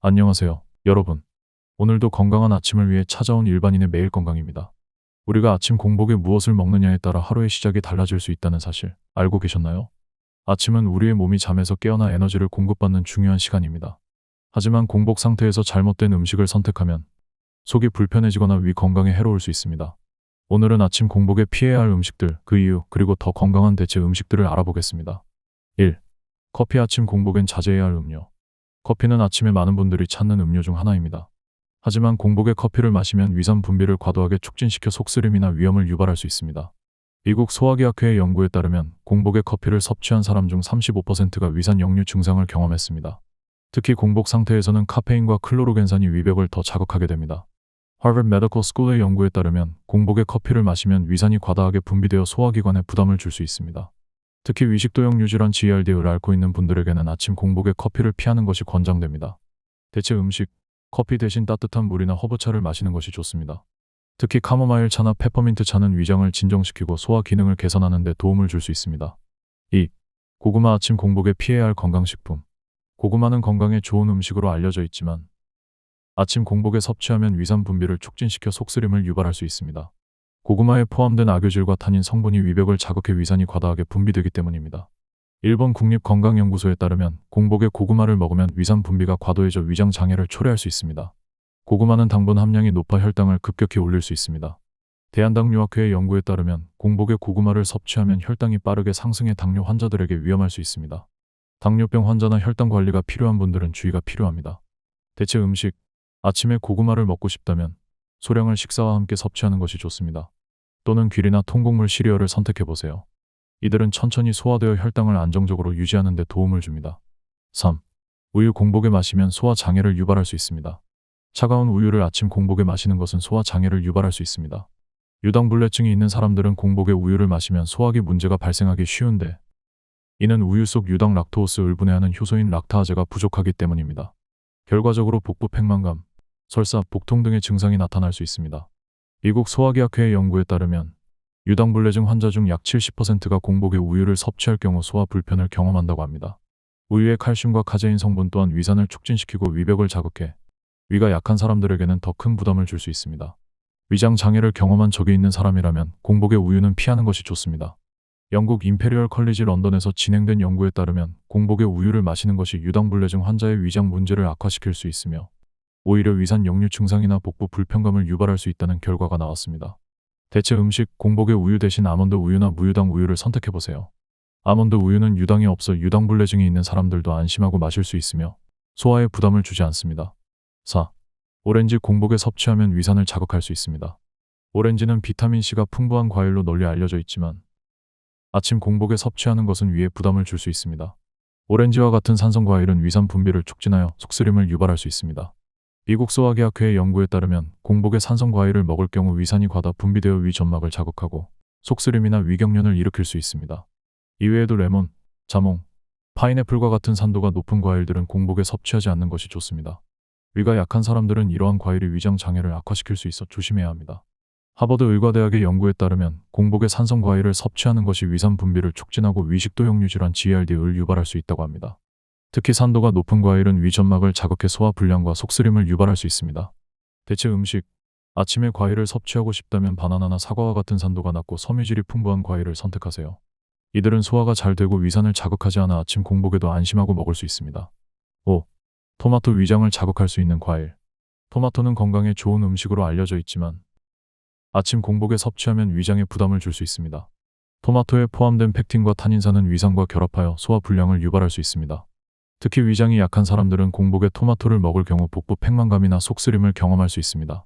안녕하세요, 여러분. 오늘도 건강한 아침을 위해 찾아온 일반인의 매일 건강입니다. 우리가 아침 공복에 무엇을 먹느냐에 따라 하루의 시작이 달라질 수 있다는 사실 알고 계셨나요? 아침은 우리의 몸이 잠에서 깨어나 에너지를 공급받는 중요한 시간입니다. 하지만 공복 상태에서 잘못된 음식을 선택하면 속이 불편해지거나 위 건강에 해로울 수 있습니다. 오늘은 아침 공복에 피해야 할 음식들, 그 이유, 그리고 더 건강한 대체 음식들을 알아보겠습니다. 1. 커피. 아침 공복엔 자제해야 할 음료. 커피는 아침에 많은 분들이 찾는 음료 중 하나입니다. 하지만 공복에 커피를 마시면 위산 분비를 과도하게 촉진시켜 속쓰림이나 위염을 유발할 수 있습니다. 미국 소화기학회의 연구에 따르면 공복에 커피를 섭취한 사람 중 35%가 위산 역류 증상을 경험했습니다. 특히 공복 상태에서는 카페인과 클로로겐산이 위벽을 더 자극하게 됩니다. 하버드 메디컬 스쿨의 연구에 따르면 공복에 커피를 마시면 위산이 과다하게 분비되어 소화기관에 부담을 줄 수 있습니다. 특히 위식도형 유질환 GERD를 앓고 있는 분들에게는 아침 공복에 커피를 피하는 것이 권장됩니다. 대체 음식, 커피 대신 따뜻한 물이나 허브차를 마시는 것이 좋습니다. 특히 카모마일 차나 페퍼민트 차는 위장을 진정시키고 소화 기능을 개선하는 데 도움을 줄 수 있습니다. 2. 고구마. 아침 공복에 피해야 할 건강식품. 고구마는 건강에 좋은 음식으로 알려져 있지만 아침 공복에 섭취하면 위산 분비를 촉진시켜 속쓰림을 유발할 수 있습니다. 고구마에 포함된 악유질과 타닌 성분이 위벽을 자극해 위산이 과다하게 분비되기 때문입니다. 일본 국립건강연구소에 따르면 공복에 고구마를 먹으면 위산 분비가 과도해져 위장 장애를 초래할 수 있습니다. 고구마는 당분 함량이 높아 혈당을 급격히 올릴 수 있습니다. 대한당뇨학회의 연구에 따르면 공복에 고구마를 섭취하면 혈당이 빠르게 상승해 당뇨 환자들에게 위험할 수 있습니다. 당뇨병 환자나 혈당 관리가 필요한 분들은 주의가 필요합니다. 대체 음식, 아침에 고구마를 먹고 싶다면 소량을 식사와 함께 섭취하는 것이 좋습니다. 또는 귤이나 통곡물 시리얼을 선택해보세요. 이들은 천천히 소화되어 혈당을 안정적으로 유지하는 데 도움을 줍니다. 3. 우유. 공복에 마시면 소화 장애를 유발할 수 있습니다. 차가운 우유를 아침 공복에 마시는 것은 소화 장애를 유발할 수 있습니다. 유당불내증이 있는 사람들은 공복에 우유를 마시면 소화기 문제가 발생하기 쉬운데 이는 우유 속 유당 락토스를 분해하는 효소인 락타아제가 부족하기 때문입니다. 결과적으로 복부 팽만감, 설사, 복통 등의 증상이 나타날 수 있습니다. 미국 소화기학회의 연구에 따르면 유당불내증 환자 중 약 70%가 공복에 우유를 섭취할 경우 소화 불편을 경험한다고 합니다. 우유의 칼슘과 카제인 성분 또한 위산을 촉진시키고 위벽을 자극해 위가 약한 사람들에게는 더 큰 부담을 줄 수 있습니다. 위장 장애를 경험한 적이 있는 사람이라면 공복에 우유는 피하는 것이 좋습니다. 영국 임페리얼 컬리지 런던에서 진행된 연구에 따르면 공복에 우유를 마시는 것이 유당불내증 환자의 위장 문제를 악화시킬 수 있으며 오히려 위산 역류 증상이나 복부 불편감을 유발할 수 있다는 결과가 나왔습니다. 대체 음식, 공복에 우유 대신 아몬드 우유나 무유당 우유를 선택해보세요. 아몬드 우유는 유당이 없어 유당불내증이 있는 사람들도 안심하고 마실 수 있으며 소화에 부담을 주지 않습니다. 4. 오렌지. 공복에 섭취하면 위산을 자극할 수 있습니다. 오렌지는 비타민C가 풍부한 과일로 널리 알려져 있지만 아침 공복에 섭취하는 것은 위에 부담을 줄 수 있습니다. 오렌지와 같은 산성 과일은 위산 분비를 촉진하여 속쓰림을 유발할 수 있습니다. 미국 소화기학회의 연구에 따르면 공복에 산성 과일을 먹을 경우 위산이 과다 분비되어 위 점막을 자극하고 속쓰림이나 위경련을 일으킬 수 있습니다. 이외에도 레몬, 자몽, 파인애플과 같은 산도가 높은 과일들은 공복에 섭취하지 않는 것이 좋습니다. 위가 약한 사람들은 이러한 과일이 위장 장애를 악화시킬 수 있어 조심해야 합니다. 하버드 의과대학의 연구에 따르면 공복에 산성 과일을 섭취하는 것이 위산 분비를 촉진하고 위식도형 유질환 GERD를 유발할 수 있다고 합니다. 특히 산도가 높은 과일은 위 점막을 자극해 소화 불량과 속쓰림을 유발할 수 있습니다. 대체 음식, 아침에 과일을 섭취하고 싶다면 바나나나 사과와 같은 산도가 낮고 섬유질이 풍부한 과일을 선택하세요. 이들은 소화가 잘 되고 위산을 자극하지 않아 아침 공복에도 안심하고 먹을 수 있습니다. 5. 토마토. 위장을 자극할 수 있는 과일. 토마토는 건강에 좋은 음식으로 알려져 있지만 아침 공복에 섭취하면 위장에 부담을 줄 수 있습니다. 토마토에 포함된 펙틴과 타닌산은 위산과 결합하여 소화 불량을 유발할 수 있습니다. 특히 위장이 약한 사람들은 공복에 토마토를 먹을 경우 복부 팽만감이나 속쓰림을 경험할 수 있습니다.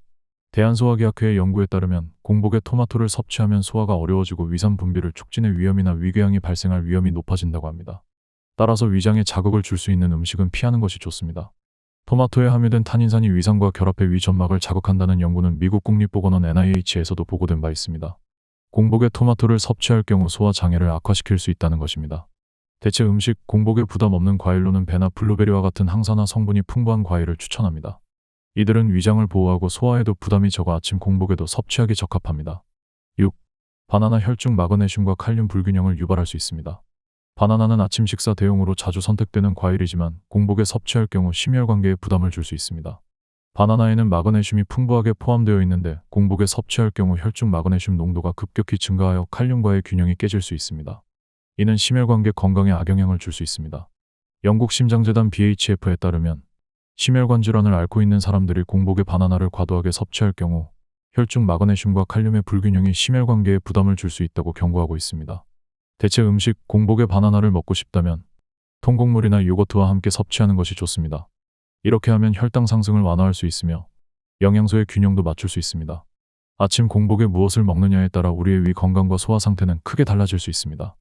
대한소화기학회의 연구에 따르면 공복에 토마토를 섭취하면 소화가 어려워지고 위산 분비를 촉진해 위염이나 위궤양이 발생할 위험이 높아진다고 합니다. 따라서 위장에 자극을 줄 수 있는 음식은 피하는 것이 좋습니다. 토마토에 함유된 타닌산이 위산과 결합해 위 점막을 자극한다는 연구는 미국 국립보건원 NIH에서도 보고된 바 있습니다. 공복에 토마토를 섭취할 경우 소화 장애를 악화시킬 수 있다는 것입니다. 대체 음식, 공복에 부담 없는 과일로는 배나 블루베리와 같은 항산화 성분이 풍부한 과일을 추천합니다. 이들은 위장을 보호하고 소화에도 부담이 적어 아침 공복에도 섭취하기 적합합니다. 6. 바나나. 혈중 마그네슘과 칼륨 불균형을 유발할 수 있습니다. 바나나는 아침 식사 대용으로 자주 선택되는 과일이지만 공복에 섭취할 경우 심혈관계에 부담을 줄 수 있습니다. 바나나에는 마그네슘이 풍부하게 포함되어 있는데 공복에 섭취할 경우 혈중 마그네슘 농도가 급격히 증가하여 칼륨과의 균형이 깨질 수 있습니다. 이는 심혈관계 건강에 악영향을 줄 수 있습니다. 영국 심장재단 BHF에 따르면 심혈관 질환을 앓고 있는 사람들이 공복에 바나나를 과도하게 섭취할 경우 혈중 마그네슘과 칼륨의 불균형이 심혈관계에 부담을 줄 수 있다고 경고하고 있습니다. 대체 음식 공복에 바나나를 먹고 싶다면 통곡물이나 요거트와 함께 섭취하는 것이 좋습니다. 이렇게 하면 혈당 상승을 완화할 수 있으며 영양소의 균형도 맞출 수 있습니다. 아침 공복에 무엇을 먹느냐에 따라 우리의 위 건강과 소화 상태는 크게 달라질 수 있습니다.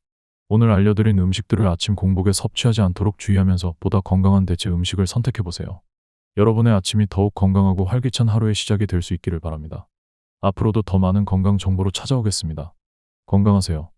오늘 알려드린 음식들을 아침 공복에 섭취하지 않도록 주의하면서 보다 건강한 대체 음식을 선택해보세요. 여러분의 아침이 더욱 건강하고 활기찬 하루의 시작이 될 수 있기를 바랍니다. 앞으로도 더 많은 건강 정보로 찾아오겠습니다. 건강하세요.